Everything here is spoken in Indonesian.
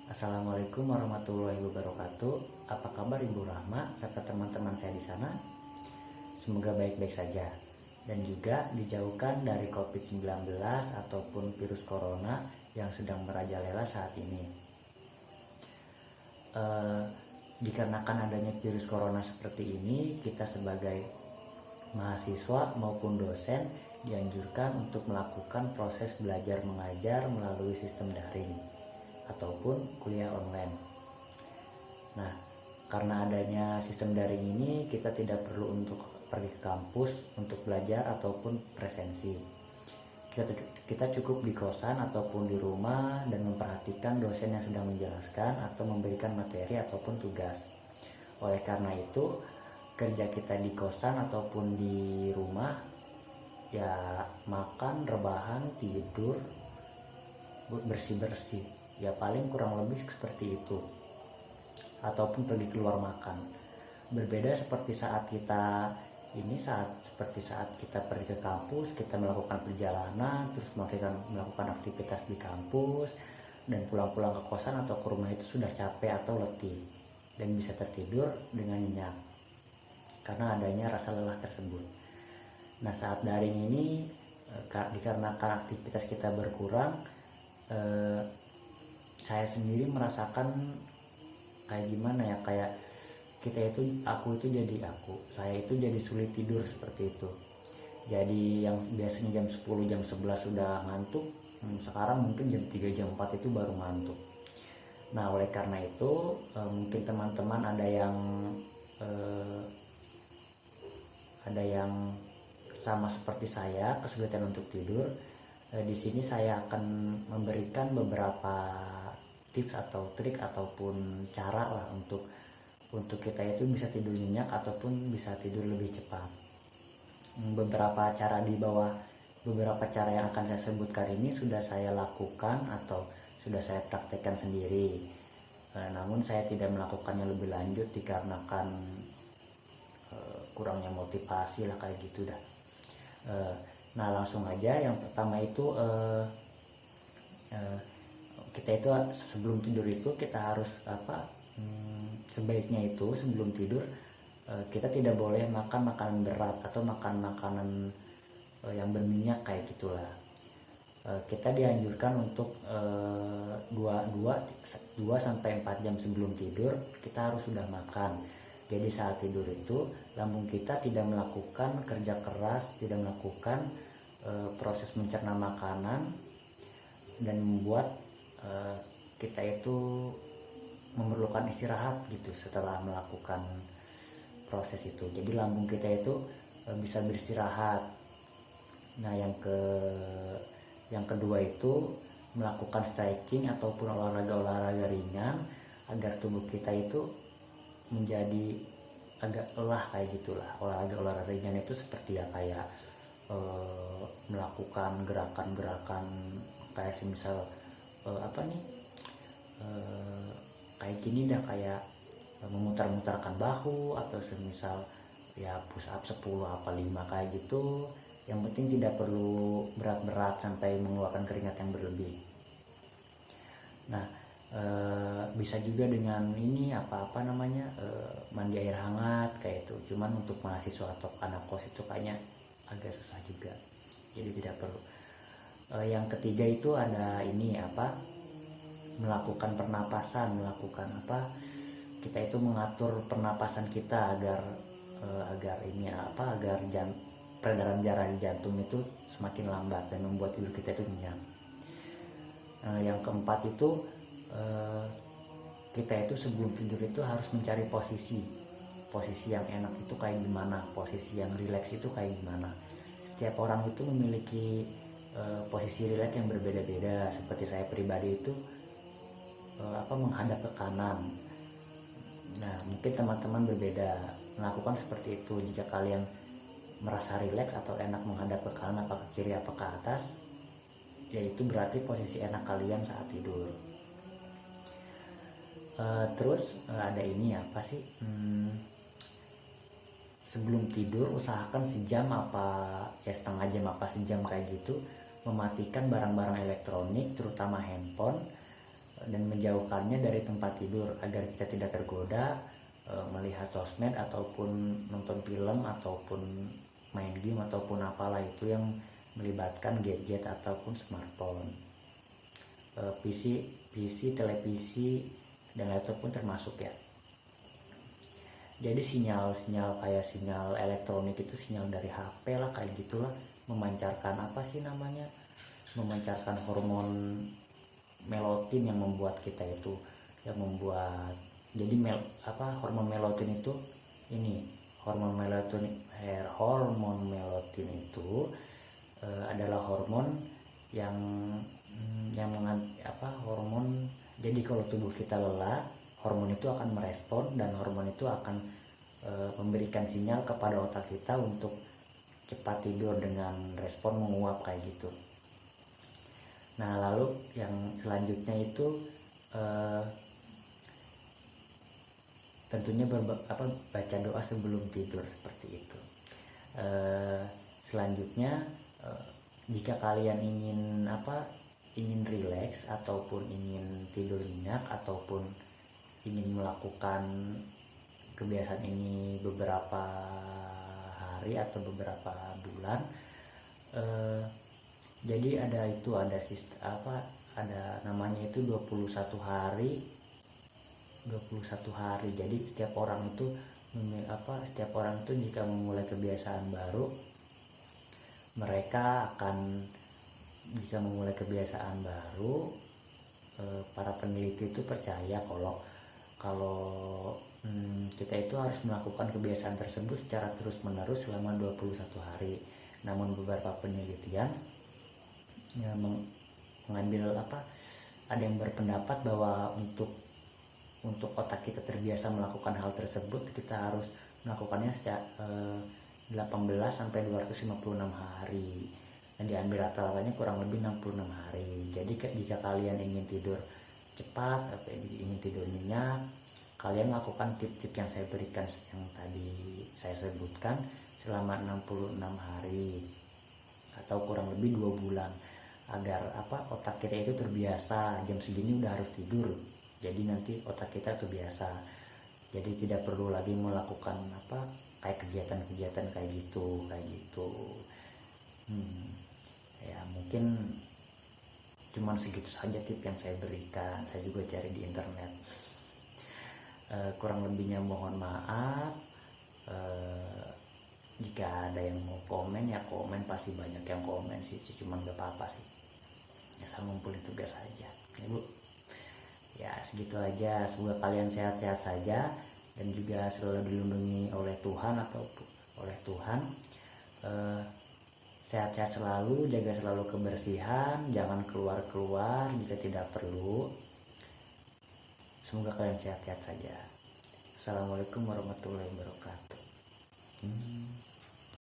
Assalamualaikum warahmatullahi wabarakatuh. Apa kabar Ibu Rahma serta teman-teman saya di sana? Semoga baik-baik saja dan juga dijauhkan dari COVID-19 ataupun virus corona yang sedang merajalela saat ini. Dikarenakan adanya virus corona seperti ini, kita sebagai mahasiswa maupun dosen dianjurkan untuk melakukan proses belajar mengajar melalui sistem daring ataupun kuliah online. Nah, karena adanya sistem daring ini, kita tidak perlu untuk pergi ke kampus untuk belajar ataupun presensi. Kita cukup di kosan ataupun di rumah dan memperhatikan dosen yang sedang menjelaskan atau memberikan materi ataupun tugas. Oleh karena itu, kerja kita di kosan ataupun di rumah ya makan, rebahan, tidur, bersih-bersih, ya paling kurang lebih seperti itu, ataupun pergi keluar makan. Berbeda seperti saat kita pergi ke kampus, kita melakukan perjalanan, terus melakukan aktivitas di kampus, dan pulang-pulang ke kosan atau ke rumah itu sudah capek atau letih dan bisa tertidur dengan nyenyak karena adanya rasa lelah tersebut. Nah, saat daring ini dikarenakan aktivitas kita berkurang, saya sendiri merasakan kayak gimana ya, kayak saya itu jadi sulit tidur seperti itu. Jadi yang biasanya jam 10 jam 11 sudah ngantuk, sekarang mungkin jam 3 jam 4 itu baru ngantuk. Nah, oleh karena itu mungkin teman-teman ada yang sama seperti saya kesulitan untuk tidur. Di sini saya akan memberikan beberapa tips atau trik ataupun cara lah untuk kita itu bisa tidur nyenyak ataupun bisa tidur lebih cepat. Beberapa cara yang akan saya sebutkan ini sudah saya lakukan atau sudah saya praktekkan sendiri. Namun saya tidak melakukannya lebih lanjut dikarenakan kurangnya motivasi lah, kayak gitu dah. Nah, langsung aja. Yang pertama itu kita itu sebelum tidur itu kita harus sebaiknya itu sebelum tidur kita tidak boleh makan makanan berat atau makan makanan yang berminyak kayak gitulah. Kita dianjurkan untuk 2 sampai 4 jam sebelum tidur kita harus sudah makan. Jadi saat tidur itu lambung kita tidak melakukan kerja keras, tidak melakukan proses mencerna makanan, dan membuat kita itu memerlukan istirahat gitu setelah melakukan proses itu. Jadi lambung kita itu bisa beristirahat. Nah, yang kedua itu melakukan stretching ataupun olahraga ringan agar tubuh kita itu menjadi agak lelah kayak gitulah. Olahraga ringan itu seperti ya kayak melakukan gerakan-gerakan kayak semisal kayak gini dah, kayak memutar-mutarkan bahu atau semisal ya push up 10 apa 5 kayak gitu. Yang penting tidak perlu berat-berat sampai mengeluarkan keringat yang berlebih. Nah, bisa juga dengan ini mandi air hangat kayak itu. Cuman untuk mahasiswa atau anak kos itu kayaknya agak susah juga, jadi tidak perlu. Yang ketiga itu ada melakukan pernapasan, kita itu mengatur pernapasan kita agar peredaran darah di jantung itu semakin lambat dan membuat tidur kita itu nyenyak. Yang keempat itu kita itu sebelum tidur itu harus mencari posisi yang enak itu kayak gimana, posisi yang rileks itu kayak gimana. Setiap orang itu memiliki posisi rileks yang berbeda-beda. Seperti saya pribadi itu menghadap ke kanan. Nah, mungkin teman-teman berbeda melakukan seperti itu. Jika kalian merasa rileks atau enak menghadap ke kanan, apa ke kiri, apa ke atas, yaitu berarti posisi enak kalian saat tidur. Terus ada sebelum tidur usahakan sejam setengah jam sejam kayak gitu mematikan barang-barang elektronik terutama handphone dan menjauhkannya dari tempat tidur agar kita tidak tergoda melihat sosmed ataupun nonton film ataupun main game ataupun apalah itu yang melibatkan gadget ataupun smartphone. PC, televisi dan laptop pun termasuk ya. Jadi sinyal-sinyal kayak sinyal elektronik itu sinyal dari HP lah kayak gitulah, memancarkan apa sih namanya, memancarkan hormon melatonin yang membuat kita itu, yang membuat jadi hormon melatonin itu ini hormon melatonin itu adalah hormon yang hormon, jadi kalau tubuh kita lelah hormon itu akan merespon dan hormon itu akan memberikan sinyal kepada otak kita untuk cepat tidur dengan respon menguap kayak gitu. Nah lalu yang selanjutnya itu tentunya baca doa sebelum tidur seperti itu. Selanjutnya jika kalian ingin rileks ataupun ingin tidur nyenyak ataupun ingin melakukan kebiasaan ini beberapa hari atau beberapa bulan, jadi ada namanya itu 21 hari. Jadi setiap orang itu jika memulai kebiasaan baru, para peneliti itu percaya kalau kita itu harus melakukan kebiasaan tersebut secara terus-menerus selama 21 hari. Namun beberapa penelitian mengambil ada yang berpendapat bahwa untuk otak kita terbiasa melakukan hal tersebut, kita harus melakukannya sejak 18 sampai 256 hari. Dan diambil rata-ratanya kurang lebih 66 hari. Jadi jika kalian ingin tidur cepat atau ingin tidur nyenyak, kalian lakukan tip-tip yang saya berikan, yang tadi saya sebutkan selama 66 hari atau kurang lebih 2 bulan, agar otak kita itu terbiasa jam segini udah harus tidur. Jadi nanti otak kita terbiasa, jadi tidak perlu lagi melakukan kayak kegiatan-kegiatan kayak gitu. Ya mungkin cuman segitu saja tip yang saya berikan. Saya juga cari di internet. Kurang lebihnya mohon maaf. Jika ada yang mau komen ya komen, pasti banyak yang komen sih, cuman gak apa-apa sih, asal ngumpulin tugas aja ya Bu. Ya segitu aja, semoga kalian sehat-sehat saja dan juga selalu dilindungi oleh Tuhan sehat-sehat selalu, jaga selalu kebersihan, jangan keluar-keluar jika tidak perlu. Semoga kalian sehat-sehat saja. Assalamualaikum warahmatullahi wabarakatuh.